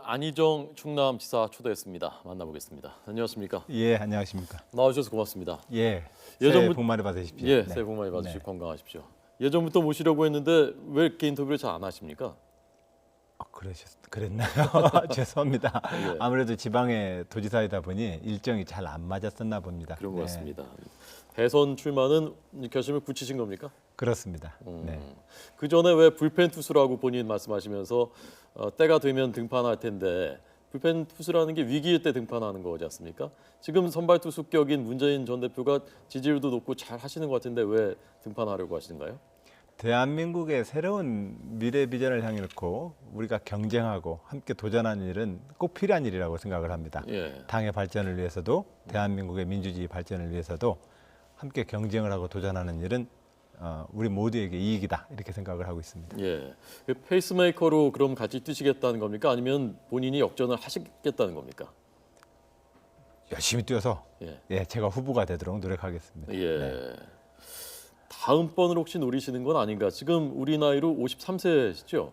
안희정 충남지사 초대했습니다. 만나보겠습니다. 안녕하십니까? 예, 안녕하십니까? 나와주셔서 고맙습니다. 예, 예전부- 새해 복 많이 받으십시오. 예, 네. 새해 복 많이 받으시고 네. 건강하십시오. 예전부터 모시려고 했는데 왜 이렇게 인터뷰를 잘 안 하십니까? 그랬나요? 죄송합니다. 예. 아무래도 지방의 도지사이다 보니 일정이 잘 안 맞았었나 봅니다. 그런 것 네, 같습니다. 대선 출마는 결심을 굳히신 겁니까? 그렇습니다. 네. 그 전에 왜 불펜 투수라고 본인 말씀하시면서 때가 되면 등판할 텐데 불펜 투수라는 게 위기일 때 등판하는 거지 않습니까? 지금 선발 투수격인 문재인 전 대표가 지지율도 높고 잘 하시는 것 같은데 왜 등판하려고 하시는가요? 대한민국의 새로운 미래 비전을 향해 놓고 우리가 경쟁하고 함께 도전하는 일은 꼭 필요한 일이라고 생각을 합니다. 예. 당의 발전을 위해서도 대한민국의 민주주의 발전을 위해서도 함께 경쟁을 하고 도전하는 일은 우리 모두에게 이익이다 이렇게 생각을 하고 있습니다. 예. 그 페이스메이커로 그럼 같이 뛰시겠다는 겁니까? 아니면 본인이 역전을 하시겠다는 겁니까? 열심히 뛰어서 예. 제가 후보가 되도록 노력하겠습니다. 예. 네. 다음번을 혹시 노리시는 건 아닌가? 지금 우리 나이로 53세시죠?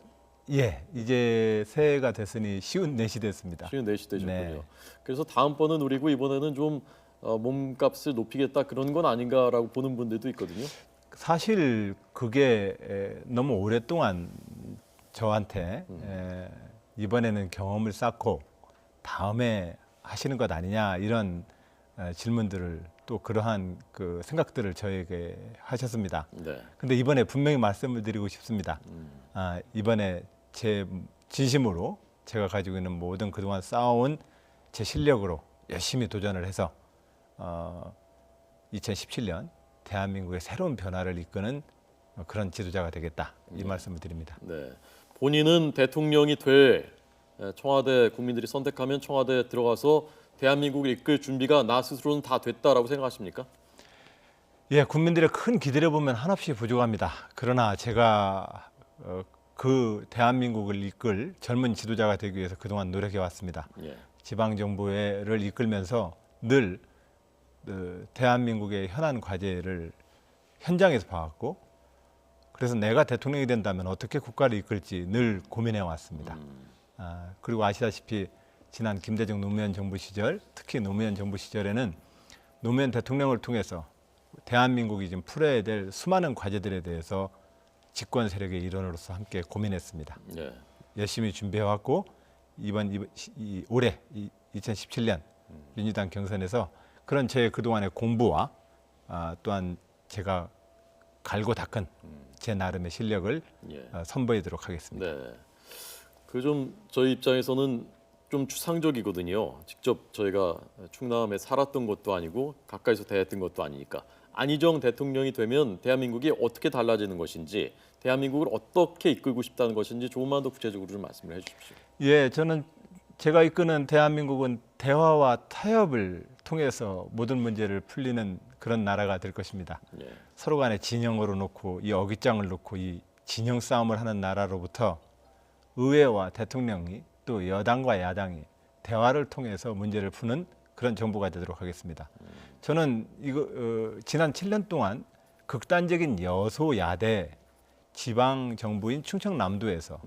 예, 이제 새해가 됐으니 쉬운 넷이 됐습니다. 쉬운 4시 되셨군요. 네. 그래서 다음번은 노리고 이번에는 좀 몸값을 높이겠다 그런 건 아닌가라고 보는 분들도 있거든요. 사실 그게 너무 오랫동안 저한테 이번에는 경험을 쌓고 다음에 하시는 것 아니냐 이런 질문들을 또 그러한 그 생각들을 저에게 하셨습니다. 네. 근데 이번에 분명히 말씀을 드리고 싶습니다. 이번에 제 진심으로 제가 가지고 있는 모든 그동안 쌓아온 제 실력으로 열심히 도전을 해서 2017년 대한민국의 새로운 변화를 이끄는 그런 지도자가 되겠다 이 말씀을 드립니다. 네. 본인은 대통령이 될 청와대 국민들이 선택하면 청와대에 들어가서 대한민국을 이끌 준비가 나 스스로는 다 됐다라고 생각하십니까? 예, 국민들의 큰 기대를 보면 한없이 부족합니다. 그러나 제가 그 대한민국을 이끌 젊은 지도자가 되기 위해서 그동안 노력해 왔습니다. 예. 지방 정부를 이끌면서 늘 대한민국의 현안 과제를 현장에서 봐왔고, 그래서 내가 대통령이 된다면 어떻게 국가를 이끌지 늘 고민해 왔습니다. 그리고 아시다시피 지난 김대중 노무현 정부 시절, 특히 노무현 정부 시절에는 노무현 대통령을 통해서 대한민국이 지금 풀어야 될 수많은 과제들에 대해서 집권 세력의 일원으로서 함께 고민했습니다. 예. 열심히 준비해왔고 올해 2017년 민주당 경선에서 그런 제 그동안의 공부와 또한 제가 갈고 닦은 제 나름의 실력을 예. 선보이도록 하겠습니다. 네. 그 좀 저희 입장에서는 좀 추상적이거든요. 직접 저희가 충남에 살았던 것도 아니고 가까이서 대했던 것도 아니니까 안희정 대통령이 되면 대한민국이 어떻게 달라지는 것인지, 대한민국을 어떻게 이끌고 싶다는 것인지 조금만 더 구체적으로 좀 말씀을 해주십시오. 예, 저는 제가 이끄는 대한민국은 대화와 타협을 통해서 모든 문제를 풀리는 그런 나라가 될 것입니다. 예. 서로 간에 진영으로 놓고 이 어깃장을 놓고 이 진영 싸움을 하는 나라로부터 의회와 대통령이 또 여당과 야당이 대화를 통해서 문제를 푸는 그런 정부가 되도록 하겠습니다. 저는 지난 7년 동안 극단적인 여소야대 지방 정부인 충청남도에서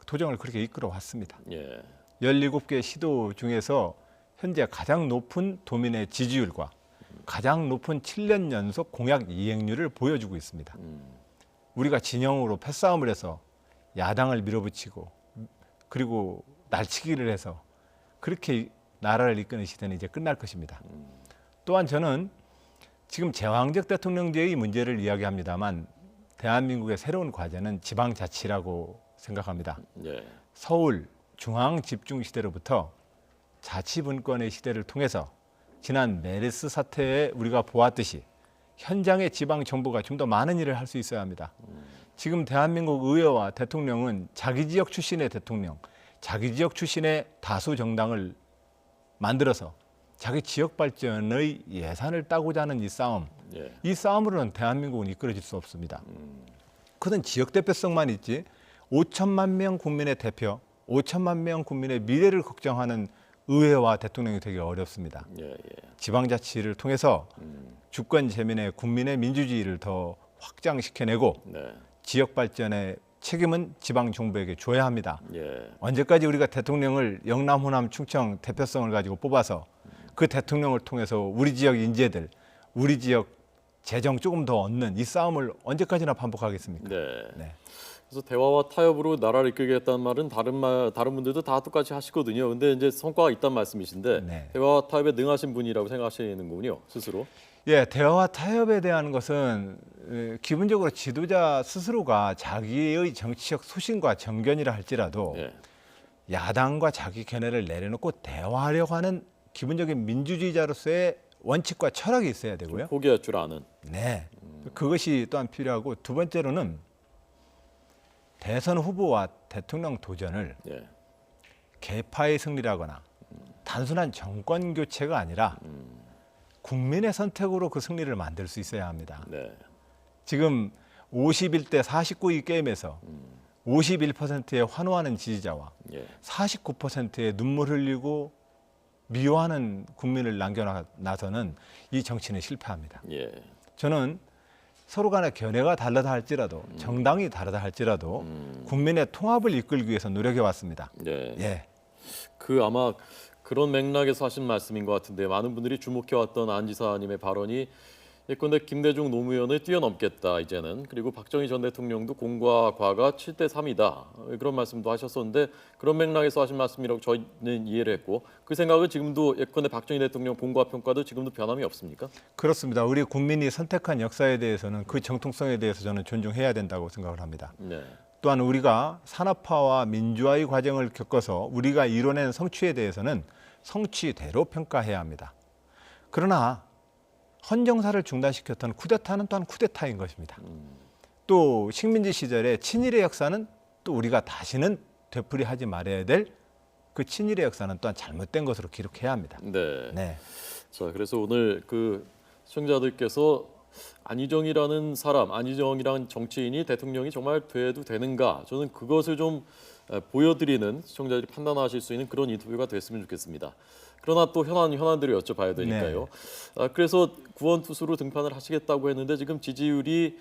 도정을 그렇게 이끌어 왔습니다. 예. 17개 시도 중에서 현재 가장 높은 도민의 지지율과 가장 높은 7년 연속 공약 이행률을 보여주고 있습니다. 우리가 진영으로 패싸움을 해서 야당을 밀어붙이고 그리고 날치기를 해서 그렇게 나라를 이끄는 시대는 이제 끝날 것입니다. 또한 저는 지금 제왕적 대통령제의 문제를 이야기합니다만 대한민국의 새로운 과제는 지방자치라고 생각합니다. 예. 서울 중앙 집중 시대로부터 자치분권의 시대를 통해서 지난 메르스 사태에 우리가 보았듯이 현장의 지방 정부가 좀 더 많은 일을 할 수 있어야 합니다. 지금 대한민국 의회와 대통령은 자기 지역 출신의 대통령, 자기 지역 출신의 다수 정당을 만들어서 자기 지역 발전의 예산을 따고자 하는 이 싸움, 예. 이 싸움으로는 대한민국은 이끌어질 수 없습니다. 그는 지역 대표성만 있지 5천만 명 국민의 대표, 5천만 명 국민의 미래를 걱정하는 의회와 대통령이 되기 어렵습니다. 예. 예. 지방자치를 통해서 주권 재민의 국민의 민주주의를 더 확장시켜내고 네. 지역 발전에 책임은 지방 정부에게 줘야 합니다. 예. 언제까지 우리가 대통령을 영남, 호남, 충청 대표성을 가지고 뽑아서 그 대통령을 통해서 우리 지역 인재들, 우리 지역 재정 조금 더 얻는 이 싸움을 언제까지나 반복하겠습니까? 네. 네. 그래서 대화와 타협으로 나라를 이끌겠다는 말은 다른 분들도 다 똑같이 하시거든요. 근데 이제 성과가 있다는 말씀이신데 네. 대화와 타협에 능하신 분이라고 생각하시는군요, 스스로. 예, 대화와 타협에 대한 것은 기본적으로 지도자 스스로가 자기의 정치적 소신과 정견이라 할지라도 예. 야당과 자기 견해를 내려놓고 대화하려고 하는 기본적인 민주주의자로서의 원칙과 철학이 있어야 되고요. 포기할 줄 아는. 네, 그것이 또한 필요하고 두 번째로는 대선 후보와 대통령 도전을 예. 개파의 승리라거나 단순한 정권 교체가 아니라 국민의 선택으로 그 승리를 만들 수 있어야 합니다. 네. 지금 51대 49위 게임에서 51%의 환호하는 지지자와 예. 49%의 눈물 흘리고 미워하는 국민을 남겨놔서는 이 정치는 실패합니다. 예. 저는 서로 간의 견해가 다르다 할지라도 정당이 다르다 할지라도 국민의 통합을 이끌기 위해서 노력해 왔습니다. 예. 예. 그 아마 그런 맥락에서 하신 말씀인 것 같은데 많은 분들이 주목해왔던 안 지사님의 발언이 예컨대 김대중 노무현을 뛰어넘겠다 이제는, 그리고 박정희 전 대통령도 공과 과가 7대 3이다 그런 말씀도 하셨었는데 그런 맥락에서 하신 말씀이라고 저희는 이해를 했고, 그 생각은 지금도 예컨대 박정희 대통령 공과 평가도 지금도 변함이 없습니까? 그렇습니다. 우리 국민이 선택한 역사에 대해서는 그 정통성에 대해서 저는 존중해야 된다고 생각을 합니다. 네. 또한 우리가 산업화와 민주화의 과정을 겪어서 우리가 이뤄낸 성취에 대해서는 성취대로 평가해야 합니다. 그러나 헌정사를 중단시켰던 쿠데타는 또한 쿠데타인 것입니다. 또 식민지 시절의 친일의 역사는 또 우리가 다시는 되풀이하지 말아야 될 그 친일의 역사는 또한 잘못된 것으로 기록해야 합니다. 네. 네. 자, 그래서 오늘 그 시청자들께서 안희정이라는 사람, 안희정이라는 정치인이 대통령이 정말 돼도 되는가? 저는 그것을 좀 보여드리는, 시청자들이 판단하실 수 있는 그런 인터뷰가 됐으면 좋겠습니다. 그러나 또 현안들을 여쭤봐야 되니까요. 그래서 구원투수로 등판을 하시겠다고 했는데 지금 지지율이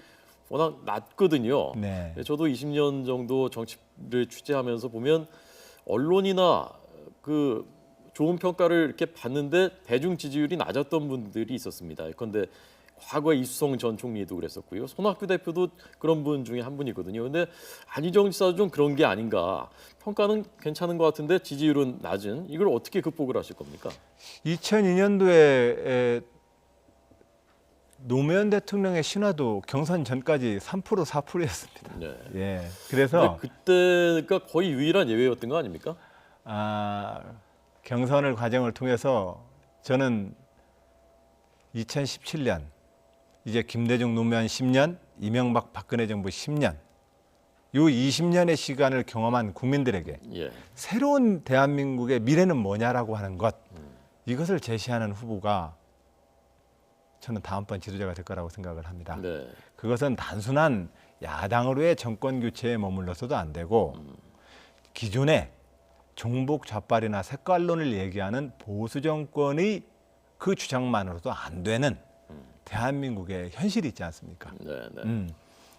워낙 낮거든요. 네. 저도 20년 정도 정치를 취재하면서 보면 언론이나 그 좋은 평가를 이렇게 받는데 대중 지지율이 낮았던 분들이 있었습니다. 그런데 과거에 이수성 전 총리도 그랬었고요. 손학규 대표도 그런 분 중에 한 분이거든요. 근데 안희정 지사도 좀 그런 게 아닌가. 평가는 괜찮은 것 같은데 지지율은 낮은. 이걸 어떻게 극복을 하실 겁니까? 2002년도에 노무현 대통령의 신화도 경선 전까지 3% 4%였습니다. 네. 예. 그래서 그때가 거의 유일한 예외였던 거 아닙니까? 경선을 과정을 통해서 저는 2017년 이제 김대중 노무현 10년, 이명박 박근혜 정부 10년, 이 20년의 시간을 경험한 국민들에게 예. 새로운 대한민국의 미래는 뭐냐라고 하는 것, 이것을 제시하는 후보가 저는 다음번 지도자가 될 거라고 생각을 합니다. 네. 그것은 단순한 야당으로의 정권 교체에 머물러서도 안 되고 기존의 종북 좌빨이나 색깔론을 얘기하는 보수 정권의 그 주장만으로도 안 되는 대한민국의 현실이 있지 않습니까? 네. 네.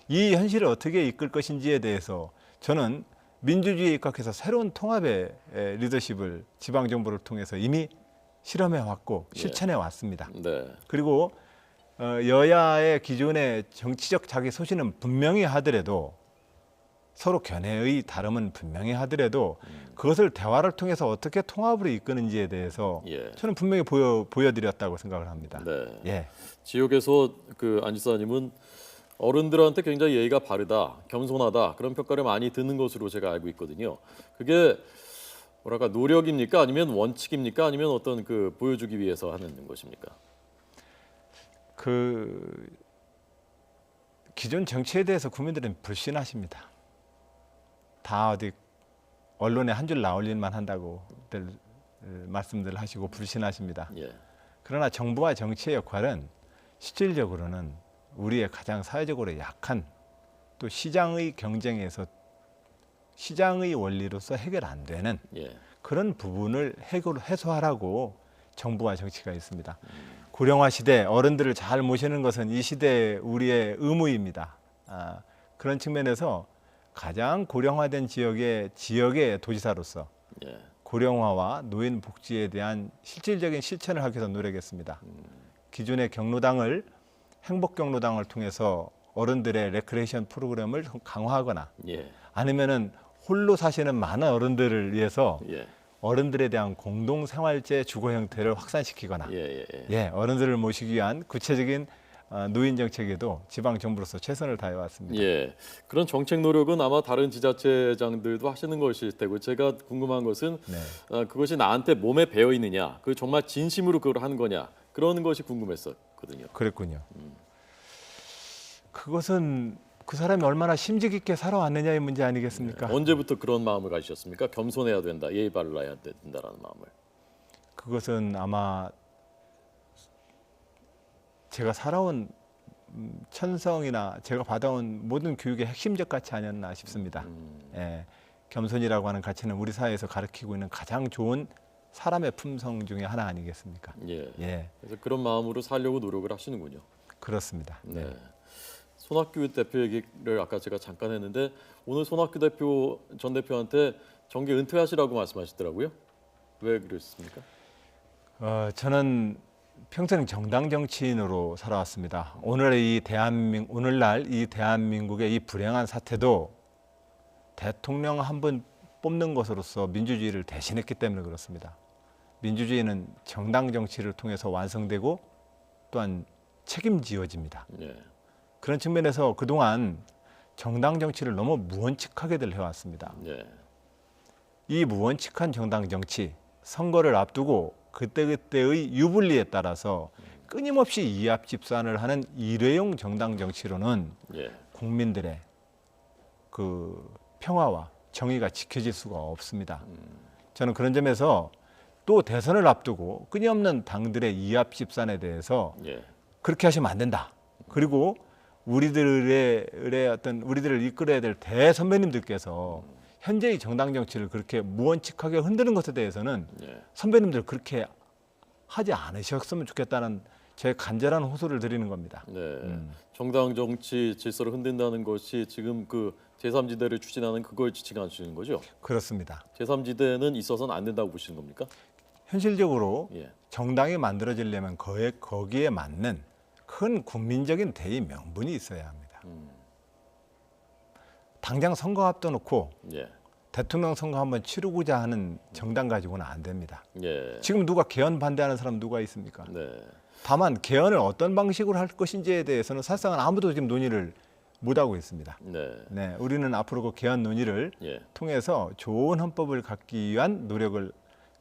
이 현실을 어떻게 이끌 것인지에 대해서 저는 민주주의에 입각해서 새로운 통합의 리더십을 지방정부를 통해서 이미 실험해 왔고 실천해 왔습니다. 네. 그리고 여야의 기존의 정치적 자기 소신은 분명히 하더라도 서로 견해의 다름은 분명히 하더라도 그것을 대화를 통해서 어떻게 통합으로 이끄는지에 대해서 예. 저는 분명히 보여드렸다고 생각을 합니다. 네. 예. 지역에서 그 안 지사님은 어른들한테 굉장히 예의가 바르다, 겸손하다 그런 평가를 많이 듣는 것으로 제가 알고 있거든요. 그게 뭐랄까 노력입니까? 아니면 원칙입니까? 아니면 어떤 그 보여주기 위해서 하는 것입니까? 그 기존 정치에 대해서 국민들은 불신하십니다. 다 어디 언론에 한 줄 나올 일만 한다고들 말씀들 하시고 불신하십니다. 예. 그러나 정부와 정치의 역할은 실질적으로는 우리의 가장 사회적으로 약한 또 시장의 경쟁에서 시장의 원리로서 해결 안 되는 예. 그런 부분을 해소하라고 정부와 정치가 있습니다. 고령화 시대 어른들을 잘 모시는 것은 이 시대의 우리의 의무입니다. 그런 측면에서 가장 고령화된 지역의 도지사로서 예. 고령화와 노인 복지에 대한 실질적인 실천을 하기 위해서 노력했습니다. 기존의 경로당을 행복 경로당을 통해서 어른들의 레크레이션 프로그램을 강화하거나 예. 아니면은 홀로 사시는 많은 어른들을 위해서 예. 어른들에 대한 공동 생활제 주거 형태를 확산시키거나 예. 어른들을 모시기 위한 구체적인 노인 정책에도 지방 정부로서 최선을 다해 왔습니다. 예. 그런 정책 노력은 아마 다른 지자체장들도 하시는 것일 테고 제가 궁금한 것은 네. 그것이 나한테 몸에 배어 있느냐, 그 정말 진심으로 그걸 하는 거냐 그런 것이 궁금했었거든요. 그랬군요. 그것은 그 사람이 얼마나 심지 깊게 살아왔느냐의 문제 아니겠습니까? 언제부터 그런 마음을 가지셨습니까? 겸손해야 된다, 예의 바르러야 된다라는 마음을. 그것은 아마 제가 살아온 천성이나 제가 받아온 모든 교육의 핵심적 가치 아니었나 싶습니다. 예, 겸손이라고 하는 가치는 우리 사회에서 가르치고 있는 가장 좋은 사람의 품성 중에 하나 아니겠습니까? 예. 예, 그래서 그런 마음으로 살려고 노력을 하시는군요. 그렇습니다. 네. 손학규 대표 얘기를 아까 제가 잠깐 했는데 오늘 손학규 대표 전 대표한테 정계 은퇴하시라고 말씀하시더라고요. 왜 그랬습니까? 저는 평생 정당 정치인으로 살아왔습니다. 오늘날 이 대한민국의 이 불행한 사태도 대통령 한 분 뽑는 것으로서 민주주의를 대신했기 때문에 그렇습니다. 민주주의는 정당 정치를 통해서 완성되고 또한 책임지어집니다. 예. 그런 측면에서 그동안 정당 정치를 너무 무원칙하게들 해왔습니다. 예. 이 무원칙한 정당 정치, 선거를 앞두고 그때그때의 유불리에 따라서 끊임없이 이합 집산을 하는 일회용 정당 정치로는 예. 국민들의 그 평화와 정의가 지켜질 수가 없습니다. 저는 그런 점에서 또 대선을 앞두고 끊임없는 당들의 이합 집산에 대해서 예. 그렇게 하시면 안 된다. 그리고 우리들을 이끌어야 될 대선배님들께서 현재의 정당 정치를 그렇게 무원칙하게 흔드는 것에 대해서는 예. 선배님들 그렇게 하지 않으셨으면 좋겠다는 제 간절한 호소를 드리는 겁니다. 네. 정당 정치 질서를 흔든다는 것이 지금 그 제3지대를 추진하는 그걸 지칭하시는 거죠? 그렇습니다. 제3지대는 있어서는 안 된다고 보시는 겁니까? 현실적으로 예. 정당이 만들어지려면 거기에 맞는 큰 국민적인 대의 명분이 있어야 합니다. 당장 선거 앞둬놓고 예. 대통령 선거 한번 치르고자 하는 정당 가지고는 안 됩니다. 예. 지금 누가 개헌 반대하는 사람 누가 있습니까? 네. 다만 개헌을 어떤 방식으로 할 것인지에 대해서는 사실상 아무도 지금 논의를 못하고 있습니다. 네. 네, 우리는 앞으로 그 개헌 논의를 예. 통해서 좋은 헌법을 갖기 위한 노력을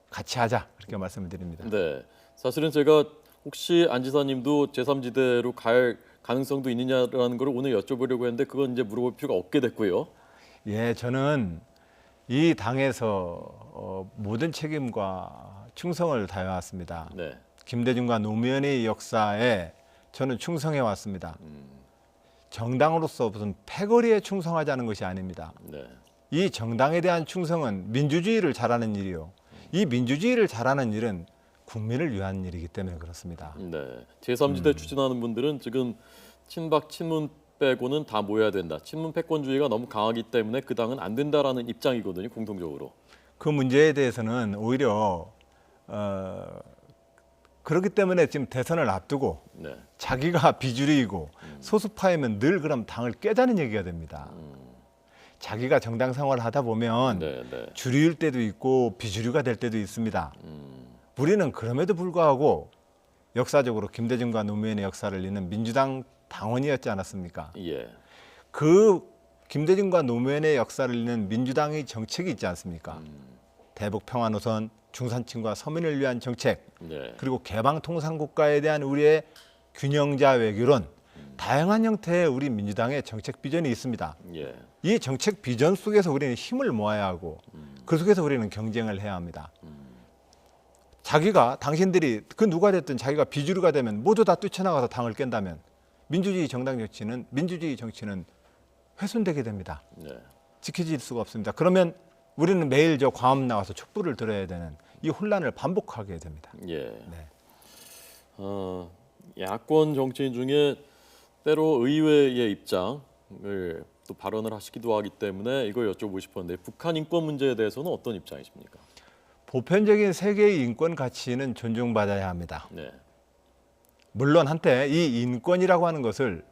같이 하자 그렇게 말씀을 드립니다. 네. 사실은 제가 혹시 안 지사님도 제3지대로 갈 가능성도 있느냐라는 걸 오늘 여쭤보려고 했는데 그건 이제 물어볼 필요가 없게 됐고요. 예, 저는 이 당에서 모든 책임과 충성을 다해왔습니다. 네. 김대중과 노무현의 역사에 저는 충성해 왔습니다. 정당으로서 무슨 패거리에 충성하자는 것이 아닙니다. 네. 이 정당에 대한 충성은 민주주의를 잘하는 일이요. 이 민주주의를 잘하는 일은 국민을 위한 일이기 때문에 그렇습니다. 네. 제3지대 추진하는 분들은 지금 친박 친문 빼고는 다 모여야 된다. 친문 패권주의가 너무 강하기 때문에 그 당은 안 된다라는 입장이거든요. 공통적으로. 그 문제에 대해서는 오히려 그렇기 때문에 지금 대선을 앞두고 네. 자기가 비주류이고 소수파이면 늘 그럼 당을 깨자는 얘기가 됩니다. 자기가 정당 생활을 하다 보면 네, 네. 주류일 때도 있고 비주류가 될 때도 있습니다. 우리는 그럼에도 불구하고 역사적으로 김대중과 노무현의 역사를 잇는 민주당 당원이었지 않았습니까? 예. 그 김대중과 노무현의 역사를 잇는 민주당의 정책이 있지 않습니까? 대북 평화 노선, 중산층과 서민을 위한 정책, 네. 그리고 개방 통상 국가에 대한 우리의 균형자 외교론, 다양한 형태의 우리 민주당의 정책 비전이 있습니다. 예. 이 정책 비전 속에서 우리는 힘을 모아야 하고 그 속에서 우리는 경쟁을 해야 합니다. 당신들이 그 누가 됐든 자기가 비주류가 되면 모두 다 뛰쳐나가서 당을 깬다면 민주주의 정치는 훼손되게 됩니다. 네. 지켜질 수가 없습니다. 그러면 우리는 매일 저 광화문 나와서 촛불을 들어야 되는 이 혼란을 반복하게 됩니다. 예. 네. 야권 정치인 중에 때로 의회의 입장을 또 발언을 하시기도 하기 때문에 이걸 여쭤보고 싶었는데 북한 인권 문제에 대해서는 어떤 입장이십니까? 보편적인 세계의 인권 가치는 존중받아야 합니다. 네. 물론 한때 이 인권이라고 하는 것을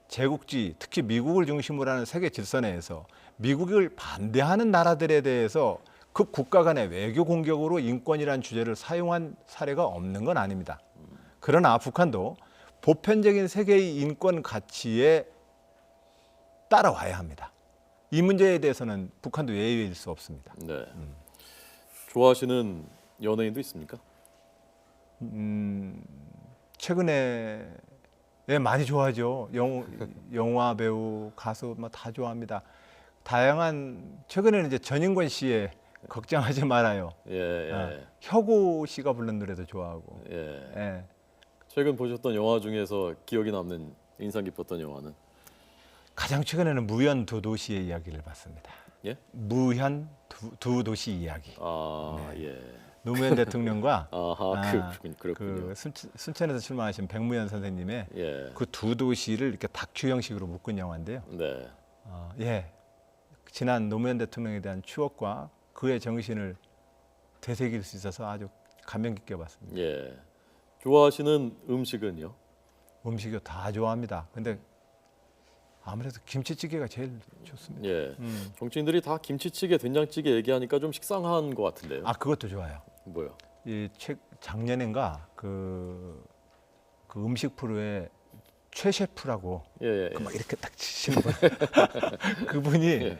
제국주의, 특히 미국을 중심으로 하는 세계 질서 내에서 미국을 반대하는 나라들에 대해서 그 국가 간의 외교 공격으로 인권이라는 주제를 사용한 사례가 없는 건 아닙니다. 그러나 북한도 보편적인 세계의 인권 가치에 따라와야 합니다. 이 문제에 대해서는 북한도 예외일 수 없습니다. 네. 좋아하시는 연예인도 있습니까? 최근에 많이 좋아하죠. 영화 배우, 가수 뭐 다 좋아합니다. 다양한 최근에는 이제 전인권 씨의 걱정하지 말아요. 예. 혁오 씨가 부른 노래도 좋아하고. 예. 예. 최근 보셨던 영화 중에서 기억에 남는 인상 깊었던 영화는? 가장 최근에는 무현 두 도시의 이야기를 봤습니다. 예? 무현 두 도시 이야기. 예. 노무현 대통령과 아하, 그렇군요. 그 순천에서 출마하신 백무현 선생님의 예. 그 두 도시를 이렇게 다큐 형식으로 묶은 영화인데요. 네. 지난 노무현 대통령에 대한 추억과 그의 정신을 되새길 수 있어서 아주 감명 깊게 봤습니다. 예. 좋아하시는 음식은요? 음식이 다 좋아합니다. 근데 아무래도 김치찌개가 제일 좋습니다. 예. 정치인들이 다 김치찌개, 된장찌개 얘기하니까 좀 식상한 것 같은데요. 그것도 좋아요. 뭐요? 이 작년인가 그 음식 프로에 최 셰프라고 예. 막 이렇게 딱 치시는 분 그분이 예.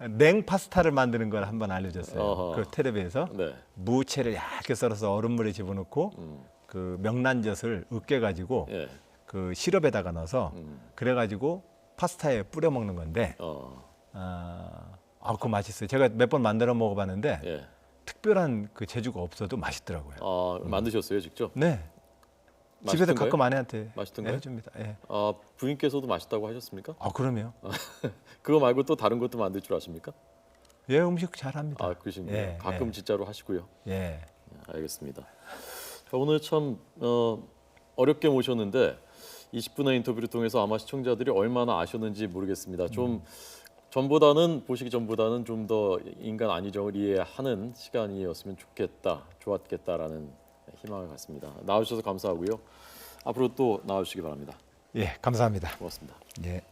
냉 파스타를 만드는 걸 한번 알려줬어요. 어허. 그 텔레비에서 네. 무채를 얇게 썰어서 얼음물에 집어넣고 그 명란젓을 으깨가지고 예. 그 시럽에다가 넣어서 그래가지고 파스타에 뿌려 먹는 건데 그거 맛있어요. 제가 몇 번 만들어 먹어봤는데 예. 특별한 그 재주가 없어도 맛있더라고요. 만드셨어요, 직접? 네. 집에서 맛있던가요? 가끔 아내한테 맛있던가요? 해줍니다. 예. 부인께서도 맛있다고 하셨습니까? 그럼요. 그거 말고 또 다른 것도 만들 줄 아십니까? 예, 음식 잘합니다. 그러시군요. 예, 가끔 예. 진짜로 하시고요. 예. 알겠습니다. 자, 오늘 참 어렵게 모셨는데 20분의 인터뷰를 통해서 아마 시청자들이 얼마나 아셨는지 모르겠습니다. 좀 보시기 전보다는 좀 더 인간 안희정을 이해하는 시간이었으면 좋았겠다라는 희망을 갖습니다. 나와주셔서 감사하고요. 앞으로 또 나와주시기 바랍니다. 예, 감사합니다. 고맙습니다. 예.